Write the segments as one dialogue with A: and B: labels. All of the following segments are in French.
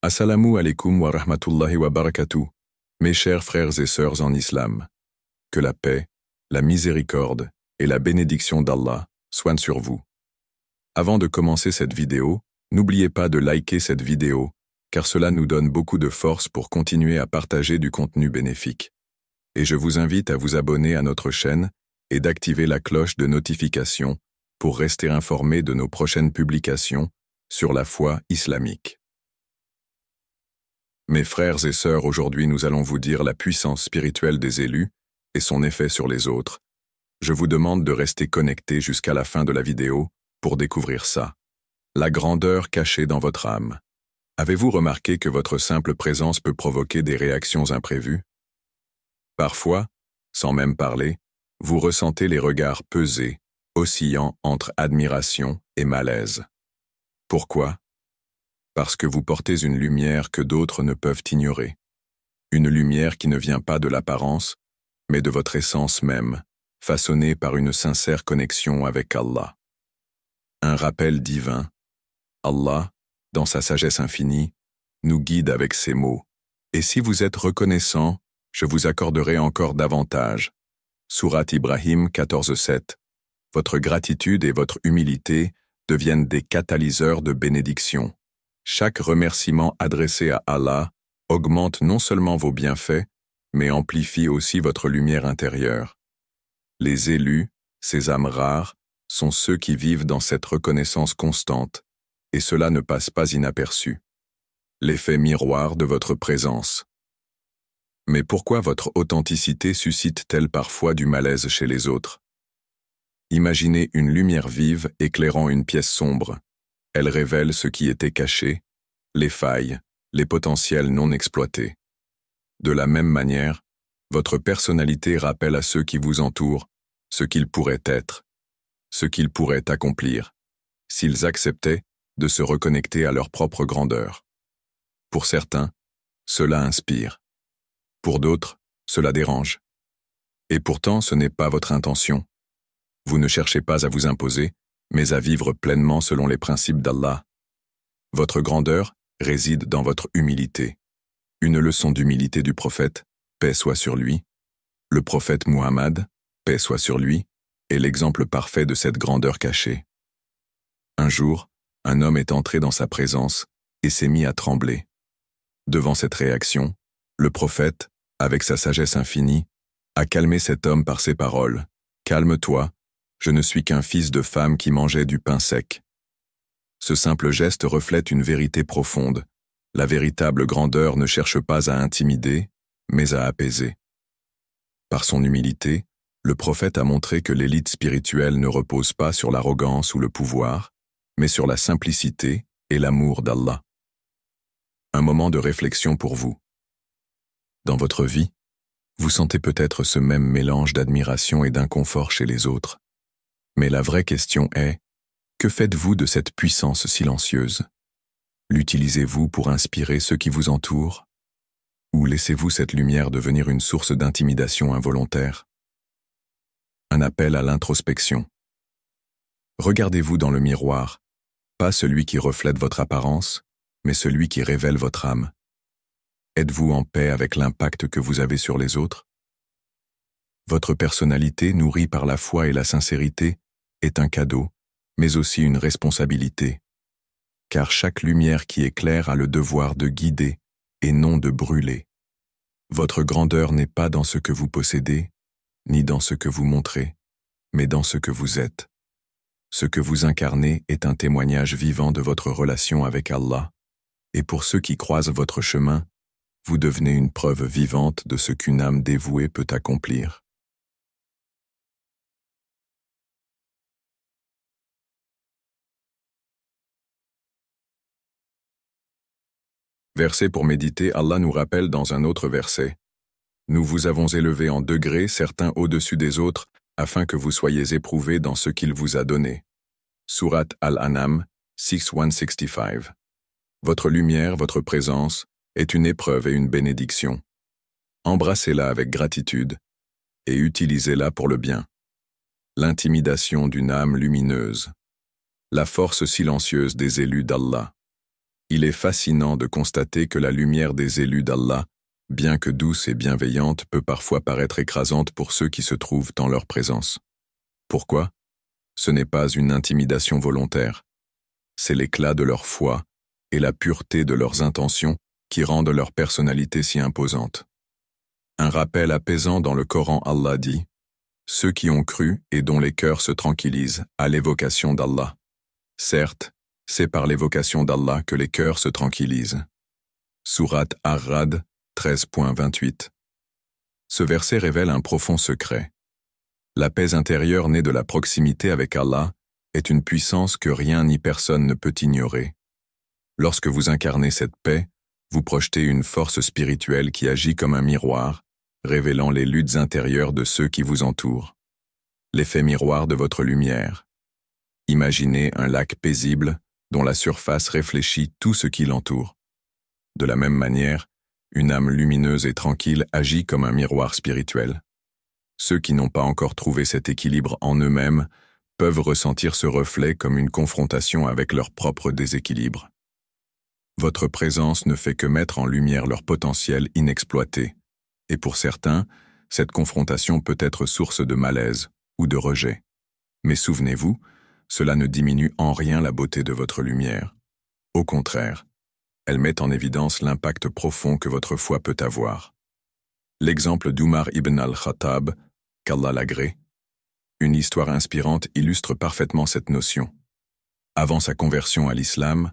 A: Assalamu alaikum wa rahmatullahi wa barakatuh, mes chers frères et sœurs en islam. Que la paix, la miséricorde et la bénédiction d'Allah soient sur vous. Avant de commencer cette vidéo, n'oubliez pas de liker cette vidéo, car cela nous donne beaucoup de force pour continuer à partager du contenu bénéfique. Et je vous invite à vous abonner à notre chaîne et d'activer la cloche de notification pour rester informé de nos prochaines publications sur la foi islamique. Mes frères et sœurs, aujourd'hui nous allons vous dire la puissance spirituelle des élus et son effet sur les autres. Je vous demande de rester connectés jusqu'à la fin de la vidéo pour découvrir ça. La grandeur cachée dans votre âme. Avez-vous remarqué que votre simple présence peut provoquer des réactions imprévues? Parfois, sans même parler, vous ressentez les regards pesés, oscillant entre admiration et malaise. Pourquoi? Parce que vous portez une lumière que d'autres ne peuvent ignorer. Une lumière qui ne vient pas de l'apparence, mais de votre essence même, façonnée par une sincère connexion avec Allah. Un rappel divin. Allah, dans sa sagesse infinie, nous guide avec ces mots. Et si vous êtes reconnaissant, je vous accorderai encore davantage. Sourate Ibrahim 14:7. Votre gratitude et votre humilité deviennent des catalyseurs de bénédiction. Chaque remerciement adressé à Allah augmente non seulement vos bienfaits, mais amplifie aussi votre lumière intérieure. Les élus, ces âmes rares, sont ceux qui vivent dans cette reconnaissance constante, et cela ne passe pas inaperçu. L'effet miroir de votre présence. Mais pourquoi votre authenticité suscite-t-elle parfois du malaise chez les autres? Imaginez une lumière vive éclairant une pièce sombre. Elle révèle ce qui était caché, les failles, les potentiels non exploités. De la même manière, votre personnalité rappelle à ceux qui vous entourent ce qu'ils pourraient être, ce qu'ils pourraient accomplir, s'ils acceptaient de se reconnecter à leur propre grandeur. Pour certains, cela inspire. Pour d'autres, cela dérange. Et pourtant, ce n'est pas votre intention. Vous ne cherchez pas à vous imposer, mais à vivre pleinement selon les principes d'Allah. Votre grandeur réside dans votre humilité. Une leçon d'humilité du prophète, paix soit sur lui. Le prophète Muhammad, paix soit sur lui, est l'exemple parfait de cette grandeur cachée. Un jour, un homme est entré dans sa présence et s'est mis à trembler. Devant cette réaction, le prophète, avec sa sagesse infinie, a calmé cet homme par ces paroles. « Calme-toi, je ne suis qu'un fils de femme qui mangeait du pain sec. » Ce simple geste reflète une vérité profonde. La véritable grandeur ne cherche pas à intimider, mais à apaiser. Par son humilité, le prophète a montré que l'élite spirituelle ne repose pas sur l'arrogance ou le pouvoir, mais sur la simplicité et l'amour d'Allah. Un moment de réflexion pour vous. Dans votre vie, vous sentez peut-être ce même mélange d'admiration et d'inconfort chez les autres. Mais la vraie question est, que faites-vous de cette puissance silencieuse? L'utilisez-vous pour inspirer ceux qui vous entourent? Ou laissez-vous cette lumière devenir une source d'intimidation involontaire? Un appel à l'introspection. Regardez-vous dans le miroir, pas celui qui reflète votre apparence, mais celui qui révèle votre âme. Êtes-vous en paix avec l'impact que vous avez sur les autres? Votre personnalité, nourrie par la foi et la sincérité, est un cadeau, mais aussi une responsabilité. Car chaque lumière qui éclaire a le devoir de guider et non de brûler. Votre grandeur n'est pas dans ce que vous possédez, ni dans ce que vous montrez, mais dans ce que vous êtes. Ce que vous incarnez est un témoignage vivant de votre relation avec Allah, et pour ceux qui croisent votre chemin, vous devenez une preuve vivante de ce qu'une âme dévouée peut accomplir. Verset pour méditer, Allah nous rappelle dans un autre verset. Nous vous avons élevés en degrés, certains au-dessus des autres, afin que vous soyez éprouvés dans ce qu'il vous a donné. Sourate Al-An'am 6:165. Votre lumière, votre présence, est une épreuve et une bénédiction. Embrassez-la avec gratitude et utilisez-la pour le bien. L'intimidation d'une âme lumineuse. La force silencieuse des élus d'Allah. Il est fascinant de constater que la lumière des élus d'Allah, bien que douce et bienveillante, peut parfois paraître écrasante pour ceux qui se trouvent en leur présence. Pourquoi? Ce n'est pas une intimidation volontaire. C'est l'éclat de leur foi et la pureté de leurs intentions qui rendent leur personnalité si imposante. Un rappel apaisant dans le Coran, Allah dit « Ceux qui ont cru et dont les cœurs se tranquillisent à l'évocation d'Allah. Certes, c'est par l'évocation d'Allah que les cœurs se tranquillisent. » Sourate Ar-Ra'd 13.28. Ce verset révèle un profond secret. La paix intérieure née de la proximité avec Allah est une puissance que rien ni personne ne peut ignorer. Lorsque vous incarnez cette paix, vous projetez une force spirituelle qui agit comme un miroir, révélant les luttes intérieures de ceux qui vous entourent. L'effet miroir de votre lumière. Imaginez un lac paisible dont la surface réfléchit tout ce qui l'entoure. De la même manière, une âme lumineuse et tranquille agit comme un miroir spirituel. Ceux qui n'ont pas encore trouvé cet équilibre en eux-mêmes peuvent ressentir ce reflet comme une confrontation avec leur propre déséquilibre. Votre présence ne fait que mettre en lumière leur potentiel inexploité, et pour certains, cette confrontation peut être source de malaise ou de rejet. Mais souvenez-vous, cela ne diminue en rien la beauté de votre lumière. Au contraire, elle met en évidence l'impact profond que votre foi peut avoir. L'exemple d'Umar ibn al-Khattab, qu'Allah l'agrée, une histoire inspirante illustre parfaitement cette notion. Avant sa conversion à l'islam,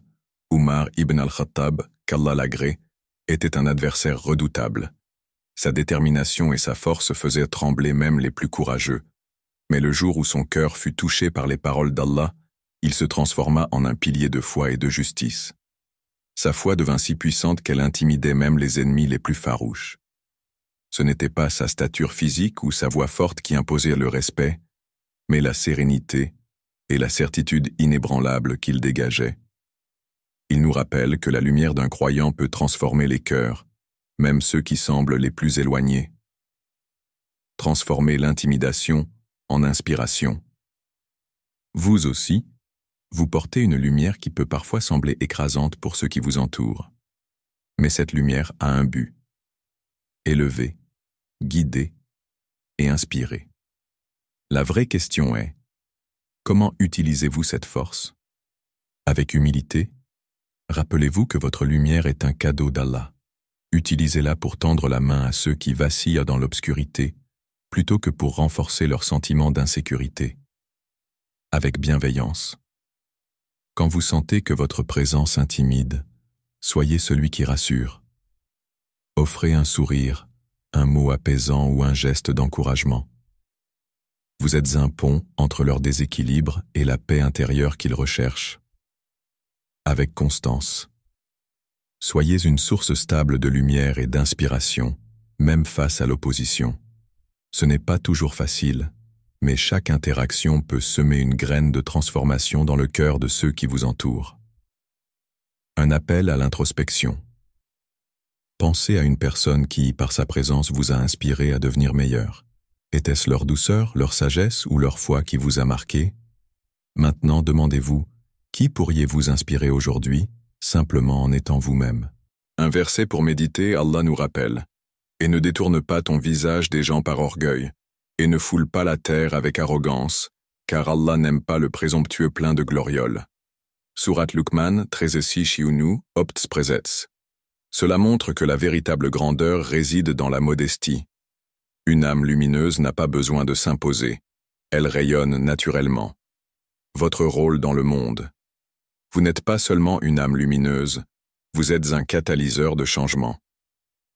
A: Umar ibn al-Khattab, qu'Allah l'agrée, était un adversaire redoutable. Sa détermination et sa force faisaient trembler même les plus courageux. Mais le jour où son cœur fut touché par les paroles d'Allah, il se transforma en un pilier de foi et de justice. Sa foi devint si puissante qu'elle intimidait même les ennemis les plus farouches. Ce n'était pas sa stature physique ou sa voix forte qui imposaient le respect, mais la sérénité et la certitude inébranlable qu'il dégageait. Il nous rappelle que la lumière d'un croyant peut transformer les cœurs, même ceux qui semblent les plus éloignés. Transformer l'intimidation en inspiration. Vous aussi, vous portez une lumière qui peut parfois sembler écrasante pour ceux qui vous entourent. Mais cette lumière a un but. Élever, guider et inspirer. La vraie question est, comment utilisez-vous cette force? Avec humilité, rappelez-vous que votre lumière est un cadeau d'Allah. Utilisez-la pour tendre la main à ceux qui vacillent dans l'obscurité, plutôt que pour renforcer leur sentiment d'insécurité. Avec bienveillance. Quand vous sentez que votre présence intimide, soyez celui qui rassure. Offrez un sourire, un mot apaisant ou un geste d'encouragement. Vous êtes un pont entre leur déséquilibre et la paix intérieure qu'ils recherchent. Avec constance. Soyez une source stable de lumière et d'inspiration, même face à l'opposition. Ce n'est pas toujours facile, mais chaque interaction peut semer une graine de transformation dans le cœur de ceux qui vous entourent. Un appel à l'introspection. Pensez à une personne qui, par sa présence, vous a inspiré à devenir meilleur. Était-ce leur douceur, leur sagesse ou leur foi qui vous a marqué? Maintenant, demandez-vous, qui pourriez-vous inspirer aujourd'hui, simplement en étant vous-même? Un verset pour méditer, Allah nous rappelle. Et ne détourne pas ton visage des gens par orgueil, et ne foule pas la terre avec arrogance, car Allah n'aime pas le présomptueux plein de glorioles. Sourate Luqman 13:6 Opts Presets. Cela montre que la véritable grandeur réside dans la modestie. Une âme lumineuse n'a pas besoin de s'imposer, elle rayonne naturellement. Votre rôle dans le monde. Vous n'êtes pas seulement une âme lumineuse, vous êtes un catalyseur de changement.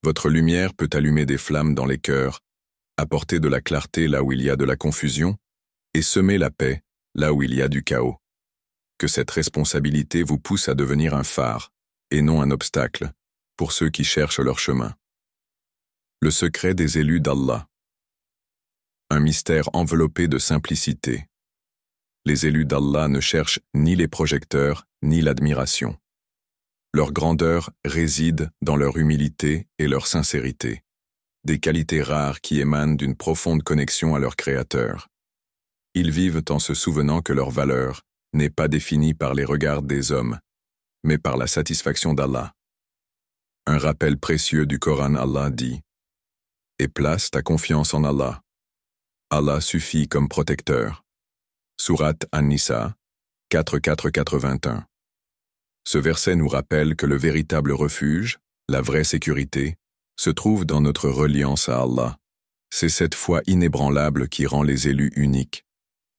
A: Votre lumière peut allumer des flammes dans les cœurs, apporter de la clarté là où il y a de la confusion, et semer la paix là où il y a du chaos. Que cette responsabilité vous pousse à devenir un phare, et non un obstacle, pour ceux qui cherchent leur chemin. Le secret des élus d'Allah. Un mystère enveloppé de simplicité. Les élus d'Allah ne cherchent ni les projecteurs, ni l'admiration. Leur grandeur réside dans leur humilité et leur sincérité, des qualités rares qui émanent d'une profonde connexion à leur Créateur. Ils vivent en se souvenant que leur valeur n'est pas définie par les regards des hommes, mais par la satisfaction d'Allah. Un rappel précieux du Coran, Allah dit « Et place ta confiance en Allah. Allah suffit comme protecteur. » Sourate An-Nisa, 4.4.81. Ce verset nous rappelle que le véritable refuge, la vraie sécurité, se trouve dans notre reliance à Allah. C'est cette foi inébranlable qui rend les élus uniques.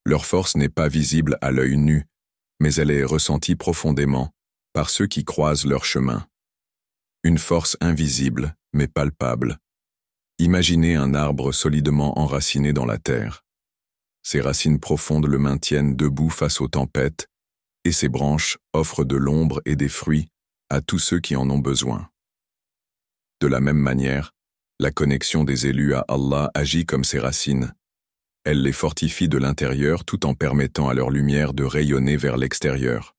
A: Leur force n'est pas visible à l'œil nu, mais elle est ressentie profondément par ceux qui croisent leur chemin. Une force invisible, mais palpable. Imaginez un arbre solidement enraciné dans la terre. Ses racines profondes le maintiennent debout face aux tempêtes, et ses branches offrent de l'ombre et des fruits à tous ceux qui en ont besoin. De la même manière, la connexion des élus à Allah agit comme ses racines. Elle les fortifie de l'intérieur tout en permettant à leur lumière de rayonner vers l'extérieur.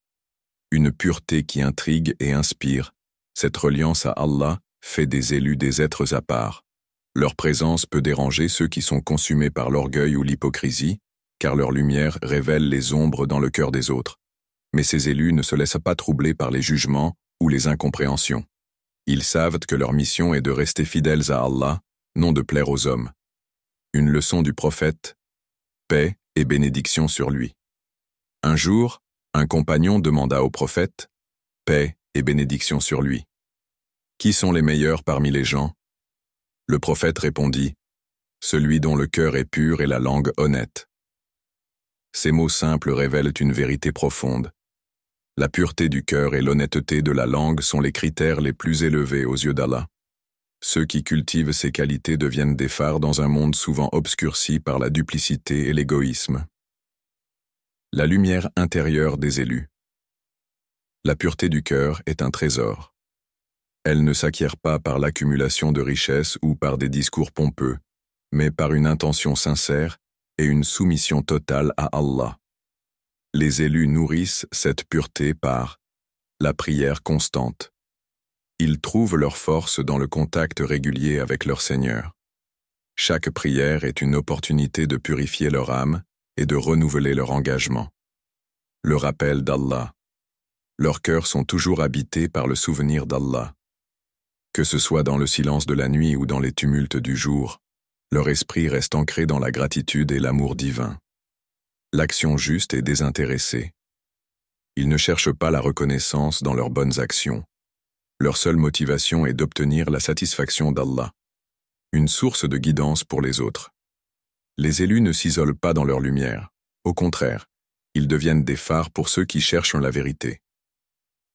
A: Une pureté qui intrigue et inspire, cette reliance à Allah fait des élus des êtres à part. Leur présence peut déranger ceux qui sont consumés par l'orgueil ou l'hypocrisie, car leur lumière révèle les ombres dans le cœur des autres. Mais ces élus ne se laissent pas troubler par les jugements ou les incompréhensions. Ils savent que leur mission est de rester fidèles à Allah, non de plaire aux hommes. Une leçon du prophète, paix et bénédiction sur lui. Un jour, un compagnon demanda au prophète, paix et bénédiction sur lui. Qui sont les meilleurs parmi les gens? Le prophète répondit, celui dont le cœur est pur et la langue honnête. Ces mots simples révèlent une vérité profonde. La pureté du cœur et l'honnêteté de la langue sont les critères les plus élevés aux yeux d'Allah. Ceux qui cultivent ces qualités deviennent des phares dans un monde souvent obscurci par la duplicité et l'égoïsme. La lumière intérieure des élus. La pureté du cœur est un trésor. Elle ne s'acquiert pas par l'accumulation de richesses ou par des discours pompeux, mais par une intention sincère et une soumission totale à Allah. Les élus nourrissent cette pureté par la prière constante. Ils trouvent leur force dans le contact régulier avec leur Seigneur. Chaque prière est une opportunité de purifier leur âme et de renouveler leur engagement. Le rappel d'Allah. Leurs cœurs sont toujours habités par le souvenir d'Allah. Que ce soit dans le silence de la nuit ou dans les tumultes du jour, leur esprit reste ancré dans la gratitude et l'amour divin. L'action juste et désintéressée. Ils ne cherchent pas la reconnaissance dans leurs bonnes actions. Leur seule motivation est d'obtenir la satisfaction d'Allah, une source de guidance pour les autres. Les élus ne s'isolent pas dans leur lumière. Au contraire, ils deviennent des phares pour ceux qui cherchent la vérité.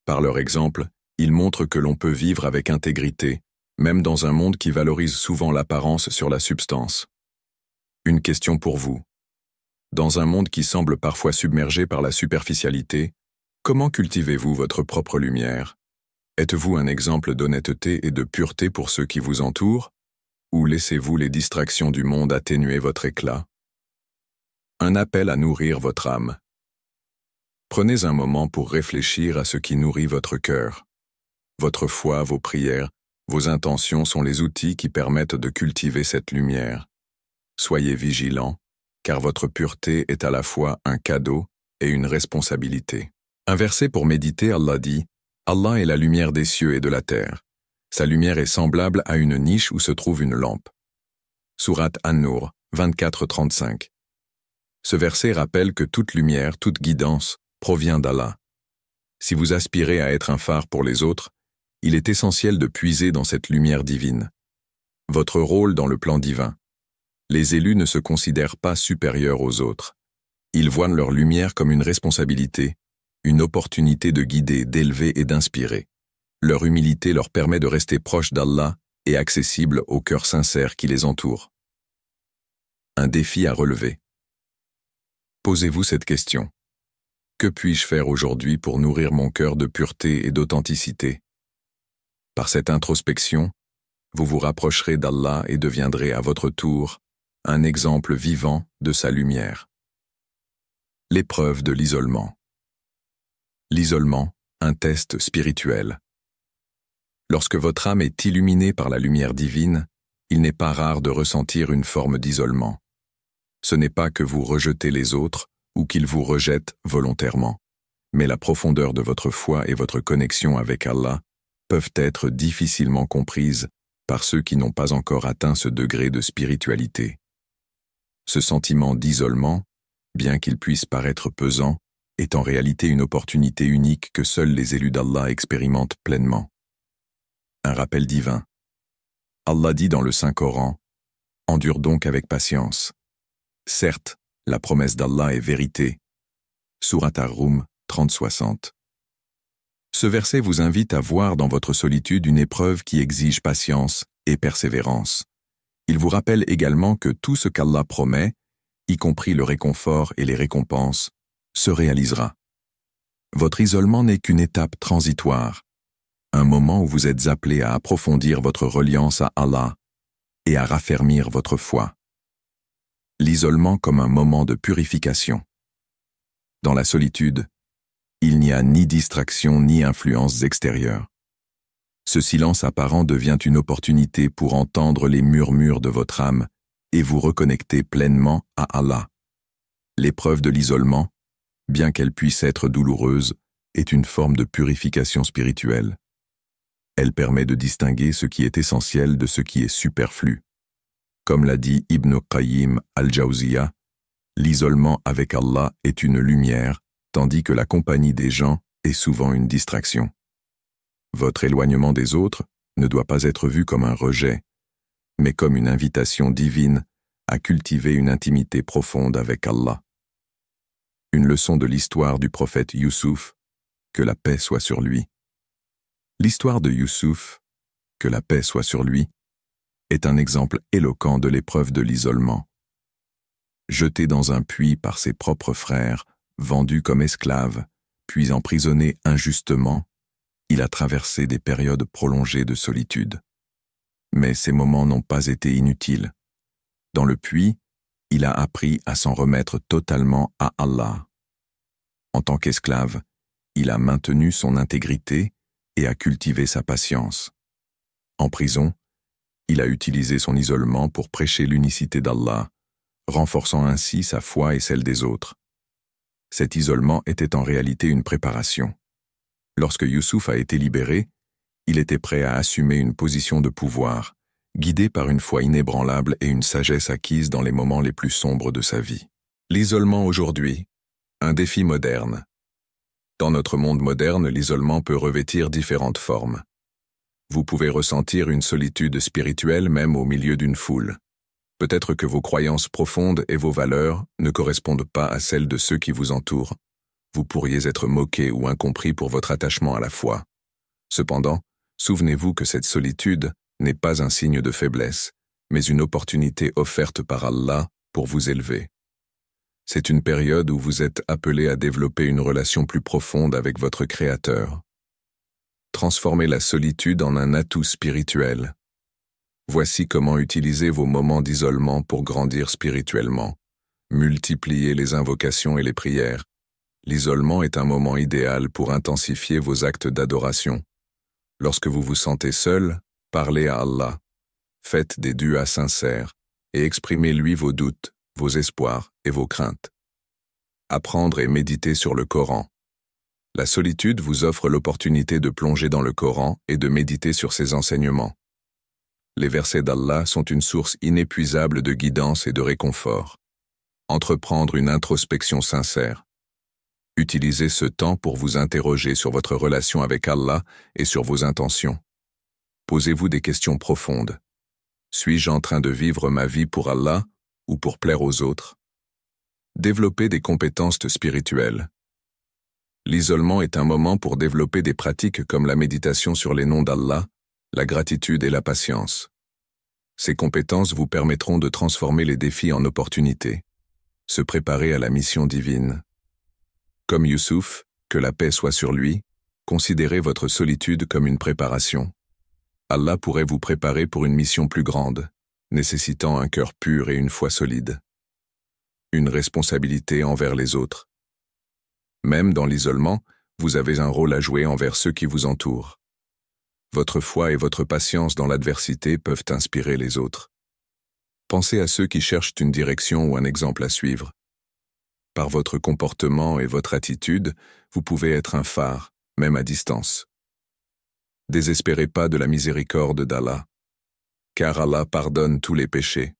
A: Par leur exemple, ils montrent que l'on peut vivre avec intégrité, même dans un monde qui valorise souvent l'apparence sur la substance. Une question pour vous. Dans un monde qui semble parfois submergé par la superficialité, comment cultivez-vous votre propre lumière? Êtes-vous un exemple d'honnêteté et de pureté pour ceux qui vous entourent? Ou laissez-vous les distractions du monde atténuer votre éclat? Un appel à nourrir votre âme. Prenez un moment pour réfléchir à ce qui nourrit votre cœur. Votre foi, vos prières, vos intentions sont les outils qui permettent de cultiver cette lumière. Soyez vigilants, car votre pureté est à la fois un cadeau et une responsabilité. Un verset pour méditer, Allah dit « Allah est la lumière des cieux et de la terre. Sa lumière est semblable à une niche où se trouve une lampe. » Sourate An-Nur, 24-35. Ce verset rappelle que toute lumière, toute guidance provient d'Allah. Si vous aspirez à être un phare pour les autres, il est essentiel de puiser dans cette lumière divine. Votre rôle dans le plan divin. Les élus ne se considèrent pas supérieurs aux autres. Ils voient leur lumière comme une responsabilité, une opportunité de guider, d'élever et d'inspirer. Leur humilité leur permet de rester proches d'Allah et accessibles au cœur sincère qui les entoure. Un défi à relever. Posez-vous cette question. Que puis-je faire aujourd'hui pour nourrir mon cœur de pureté et d'authenticité? Par cette introspection, vous vous rapprocherez d'Allah et deviendrez à votre tour un exemple vivant de sa lumière. L'épreuve de l'isolement. L'isolement, un test spirituel. Lorsque votre âme est illuminée par la lumière divine, il n'est pas rare de ressentir une forme d'isolement. Ce n'est pas que vous rejetez les autres ou qu'ils vous rejettent volontairement, Mais la profondeur de votre foi et votre connexion avec Allah peuvent être difficilement comprises par ceux qui n'ont pas encore atteint ce degré de spiritualité. Ce sentiment d'isolement, bien qu'il puisse paraître pesant, est en réalité une opportunité unique que seuls les élus d'Allah expérimentent pleinement. Un rappel divin. Allah dit dans le Saint-Coran, « Endure donc avec patience. Certes, la promesse d'Allah est vérité. » Sourate Ar-Rum 30-60. Ce verset vous invite à voir dans votre solitude une épreuve qui exige patience et persévérance. Il vous rappelle également que tout ce qu'Allah promet, y compris le réconfort et les récompenses, se réalisera. Votre isolement n'est qu'une étape transitoire, un moment où vous êtes appelé à approfondir votre reliance à Allah et à raffermir votre foi. L'isolement comme un moment de purification. Dans la solitude, il n'y a ni distraction ni influences extérieures. Ce silence apparent devient une opportunité pour entendre les murmures de votre âme et vous reconnecter pleinement à Allah. L'épreuve de l'isolement, bien qu'elle puisse être douloureuse, est une forme de purification spirituelle. Elle permet de distinguer ce qui est essentiel de ce qui est superflu. Comme l'a dit Ibn Qayyim al-Jawziyya, l'isolement avec Allah est une lumière, tandis que la compagnie des gens est souvent une distraction. Votre éloignement des autres ne doit pas être vu comme un rejet, mais comme une invitation divine à cultiver une intimité profonde avec Allah. Une leçon de l'histoire du prophète Youssouf, que la paix soit sur lui. L'histoire de Youssouf, que la paix soit sur lui, est un exemple éloquent de l'épreuve de l'isolement. Jeté dans un puits par ses propres frères, vendu comme esclave, puis emprisonné injustement, il a traversé des périodes prolongées de solitude. Mais ces moments n'ont pas été inutiles. Dans le puits, il a appris à s'en remettre totalement à Allah. En tant qu'esclave, il a maintenu son intégrité et a cultivé sa patience. En prison, il a utilisé son isolement pour prêcher l'unicité d'Allah, renforçant ainsi sa foi et celle des autres. Cet isolement était en réalité une préparation. Lorsque Youssouf a été libéré, il était prêt à assumer une position de pouvoir, guidé par une foi inébranlable et une sagesse acquise dans les moments les plus sombres de sa vie. L'isolement aujourd'hui, un défi moderne. Dans notre monde moderne, l'isolement peut revêtir différentes formes. Vous pouvez ressentir une solitude spirituelle même au milieu d'une foule. Peut-être que vos croyances profondes et vos valeurs ne correspondent pas à celles de ceux qui vous entourent. Vous pourriez être moqué ou incompris pour votre attachement à la foi. Cependant, souvenez-vous que cette solitude n'est pas un signe de faiblesse, mais une opportunité offerte par Allah pour vous élever. C'est une période où vous êtes appelé à développer une relation plus profonde avec votre Créateur. Transformez la solitude en un atout spirituel. Voici comment utiliser vos moments d'isolement pour grandir spirituellement. Multipliez les invocations et les prières. L'isolement est un moment idéal pour intensifier vos actes d'adoration. Lorsque vous vous sentez seul, parlez à Allah. Faites des duas sincères et exprimez-lui vos doutes, vos espoirs et vos craintes. Apprendre et méditer sur le Coran. La solitude vous offre l'opportunité de plonger dans le Coran et de méditer sur ses enseignements. Les versets d'Allah sont une source inépuisable de guidance et de réconfort. Entreprendre une introspection sincère. Utilisez ce temps pour vous interroger sur votre relation avec Allah et sur vos intentions. Posez-vous des questions profondes. Suis-je en train de vivre ma vie pour Allah ou pour plaire aux autres? Développez des compétences spirituelles. L'isolement est un moment pour développer des pratiques comme la méditation sur les noms d'Allah, la gratitude et la patience. Ces compétences vous permettront de transformer les défis en opportunités, se préparer à la mission divine. Comme Youssouf, que la paix soit sur lui, considérez votre solitude comme une préparation. Allah pourrait vous préparer pour une mission plus grande, nécessitant un cœur pur et une foi solide. Une responsabilité envers les autres. Même dans l'isolement, vous avez un rôle à jouer envers ceux qui vous entourent. Votre foi et votre patience dans l'adversité peuvent inspirer les autres. Pensez à ceux qui cherchent une direction ou un exemple à suivre. Par votre comportement et votre attitude, vous pouvez être un phare, même à distance. Désespérez pas de la miséricorde d'Allah, car Allah pardonne tous les péchés.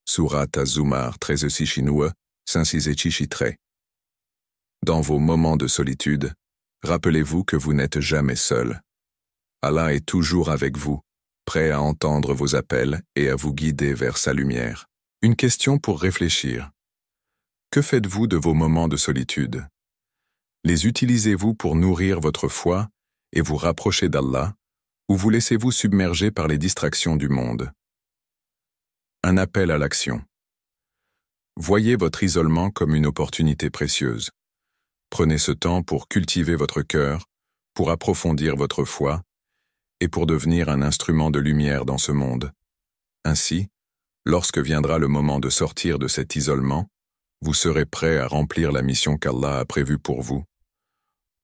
A: Surat Az-Zumar 13-6 5-6. Dans vos moments de solitude, rappelez-vous que vous n'êtes jamais seul. Allah est toujours avec vous, prêt à entendre vos appels et à vous guider vers sa lumière. Une question pour réfléchir. Que faites-vous de vos moments de solitude? Les utilisez-vous pour nourrir votre foi et vous rapprocher d'Allah, ou vous laissez-vous submerger par les distractions du monde? Un appel à l'action. Voyez votre isolement comme une opportunité précieuse. Prenez ce temps pour cultiver votre cœur, pour approfondir votre foi et pour devenir un instrument de lumière dans ce monde. Ainsi, lorsque viendra le moment de sortir de cet isolement, vous serez prêt à remplir la mission qu'Allah a prévue pour vous.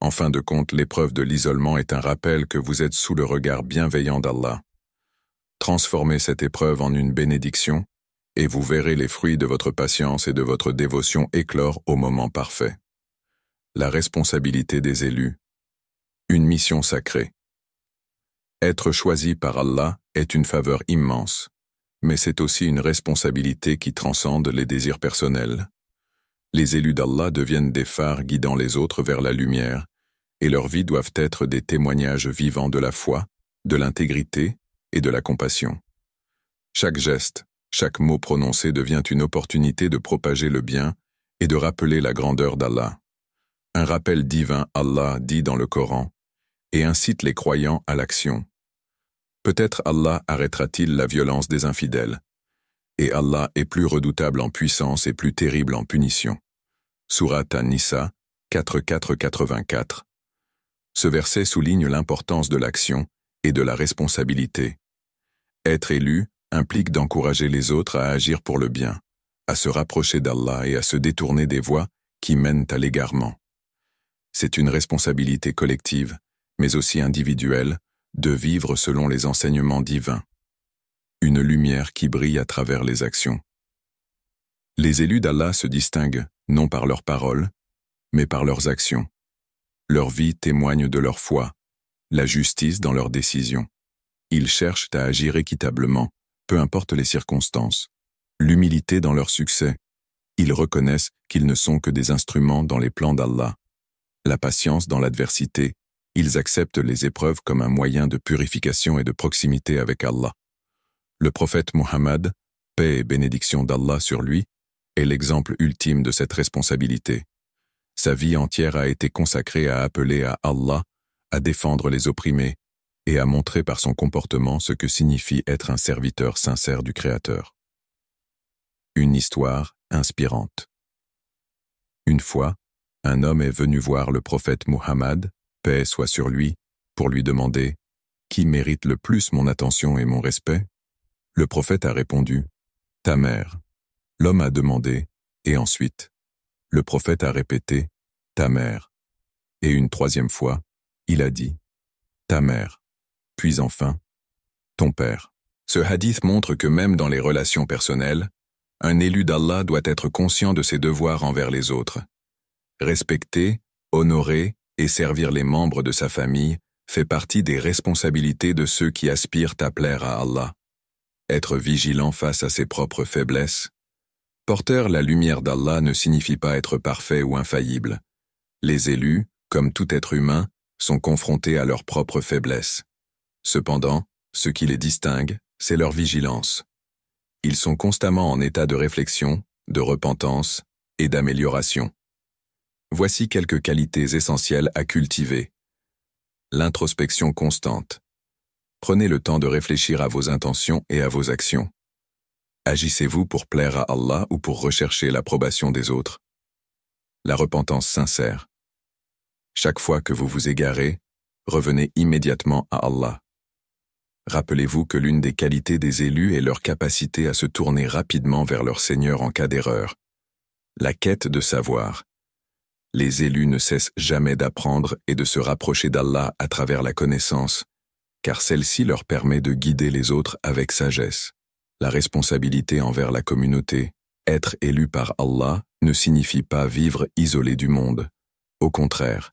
A: En fin de compte, l'épreuve de l'isolement est un rappel que vous êtes sous le regard bienveillant d'Allah. Transformez cette épreuve en une bénédiction, et vous verrez les fruits de votre patience et de votre dévotion éclore au moment parfait. La responsabilité des élus. Une mission sacrée. Être choisi par Allah est une faveur immense, mais c'est aussi une responsabilité qui transcende les désirs personnels. Les élus d'Allah deviennent des phares guidant les autres vers la lumière, et leurs vies doivent être des témoignages vivants de la foi, de l'intégrité et de la compassion. Chaque geste, chaque mot prononcé devient une opportunité de propager le bien et de rappeler la grandeur d'Allah. Un rappel divin, Allah dit dans le Coran, et incite les croyants à l'action. Peut-être Allah arrêtera-t-il la violence des infidèles. Et Allah est plus redoutable en puissance et plus terrible en punition. Surat An-Nisa 4-4-84. Ce verset souligne l'importance de l'action et de la responsabilité. Être élu implique d'encourager les autres à agir pour le bien, à se rapprocher d'Allah et à se détourner des voies qui mènent à l'égarement. C'est une responsabilité collective, mais aussi individuelle, de vivre selon les enseignements divins. Une lumière qui brille à travers les actions. Les élus d'Allah se distinguent non par leurs paroles, mais par leurs actions. Leur vie témoigne de leur foi, la justice dans leurs décisions. Ils cherchent à agir équitablement, peu importe les circonstances. L'humilité dans leur succès. Ils reconnaissent qu'ils ne sont que des instruments dans les plans d'Allah. La patience dans l'adversité. Ils acceptent les épreuves comme un moyen de purification et de proximité avec Allah. Le prophète Muhammad, paix et bénédiction d'Allah sur lui, est l'exemple ultime de cette responsabilité. Sa vie entière a été consacrée à appeler à Allah, à défendre les opprimés et à montrer par son comportement ce que signifie être un serviteur sincère du Créateur. Une histoire inspirante. Une fois, un homme est venu voir le prophète Muhammad, paix soit sur lui, pour lui demander « Qui mérite le plus mon attention et mon respect ?» Le prophète a répondu « Ta mère ». L'homme a demandé « Et ensuite ?» Le prophète a répété « Ta mère ». Et une troisième fois, il a dit « Ta mère ». Puis enfin « Ton père ». Ce hadith montre que même dans les relations personnelles, un élu d'Allah doit être conscient de ses devoirs envers les autres. Respecter, honorer et servir les membres de sa famille fait partie des responsabilités de ceux qui aspirent à plaire à Allah. Être vigilant face à ses propres faiblesses. Porteur la lumière d'Allah ne signifie pas être parfait ou infaillible. Les élus, comme tout être humain, sont confrontés à leurs propres faiblesses. Cependant, ce qui les distingue, c'est leur vigilance. Ils sont constamment en état de réflexion, de repentance et d'amélioration. Voici quelques qualités essentielles à cultiver. L'introspection constante. Prenez le temps de réfléchir à vos intentions et à vos actions. Agissez-vous pour plaire à Allah ou pour rechercher l'approbation des autres? La repentance sincère. Chaque fois que vous vous égarez, revenez immédiatement à Allah. Rappelez-vous que l'une des qualités des élus est leur capacité à se tourner rapidement vers leur Seigneur en cas d'erreur. La quête de savoir. Les élus ne cessent jamais d'apprendre et de se rapprocher d'Allah à travers la connaissance, car celle-ci leur permet de guider les autres avec sagesse. La responsabilité envers la communauté. Être élu par Allah ne signifie pas vivre isolé du monde. Au contraire,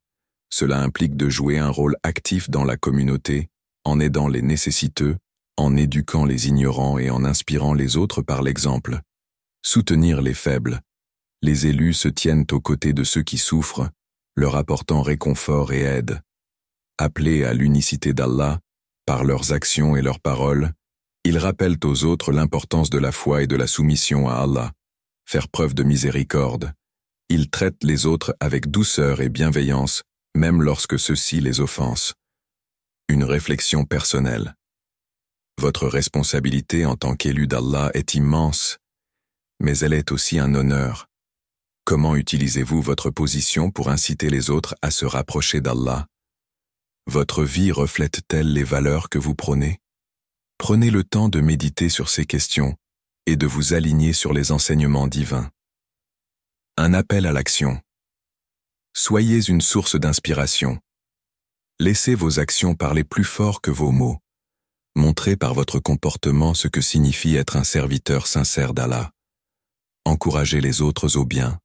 A: cela implique de jouer un rôle actif dans la communauté, en aidant les nécessiteux, en éduquant les ignorants et en inspirant les autres par l'exemple. Soutenir les faibles. Les élus se tiennent aux côtés de ceux qui souffrent, leur apportant réconfort et aide. Appelés à l'unicité d'Allah, par leurs actions et leurs paroles, ils rappellent aux autres l'importance de la foi et de la soumission à Allah. Faire preuve de miséricorde. Ils traitent les autres avec douceur et bienveillance, même lorsque ceux-ci les offensent. Une réflexion personnelle. Votre responsabilité en tant qu'élu d'Allah est immense, mais elle est aussi un honneur. Comment utilisez-vous votre position pour inciter les autres à se rapprocher d'Allah? Votre vie reflète-t-elle les valeurs que vous prônez? Prenez le temps de méditer sur ces questions et de vous aligner sur les enseignements divins. Un appel à l'action. Soyez une source d'inspiration. Laissez vos actions parler plus fort que vos mots. Montrez par votre comportement ce que signifie être un serviteur sincère d'Allah. Encouragez les autres au bien.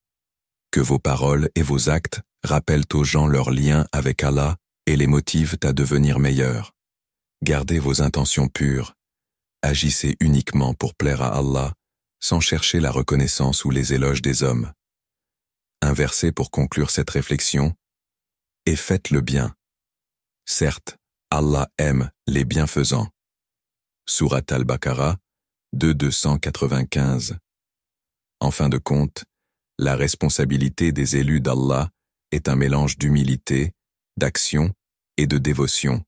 A: Que vos paroles et vos actes rappellent aux gens leur lien avec Allah et les motivent à devenir meilleurs. Gardez vos intentions pures. Agissez uniquement pour plaire à Allah, sans chercher la reconnaissance ou les éloges des hommes. Un verset pour conclure cette réflexion. Et faites le bien. Certes, Allah aime les bienfaisants. Surat al-Baqarah, 295. En fin de compte, la responsabilité des élus d'Allah est un mélange d'humilité, d'action et de dévotion.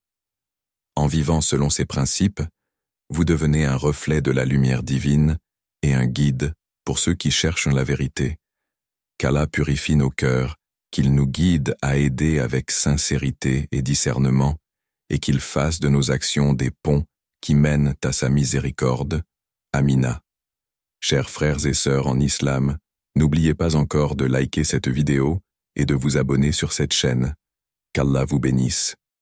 A: En vivant selon ces principes, vous devenez un reflet de la lumière divine et un guide pour ceux qui cherchent la vérité. Qu'Allah purifie nos cœurs, qu'il nous guide à aider avec sincérité et discernement, et qu'il fasse de nos actions des ponts qui mènent à sa miséricorde. Amina. Chers frères et sœurs en islam, n'oubliez pas encore de liker cette vidéo et de vous abonner sur cette chaîne. Qu'Allah vous bénisse.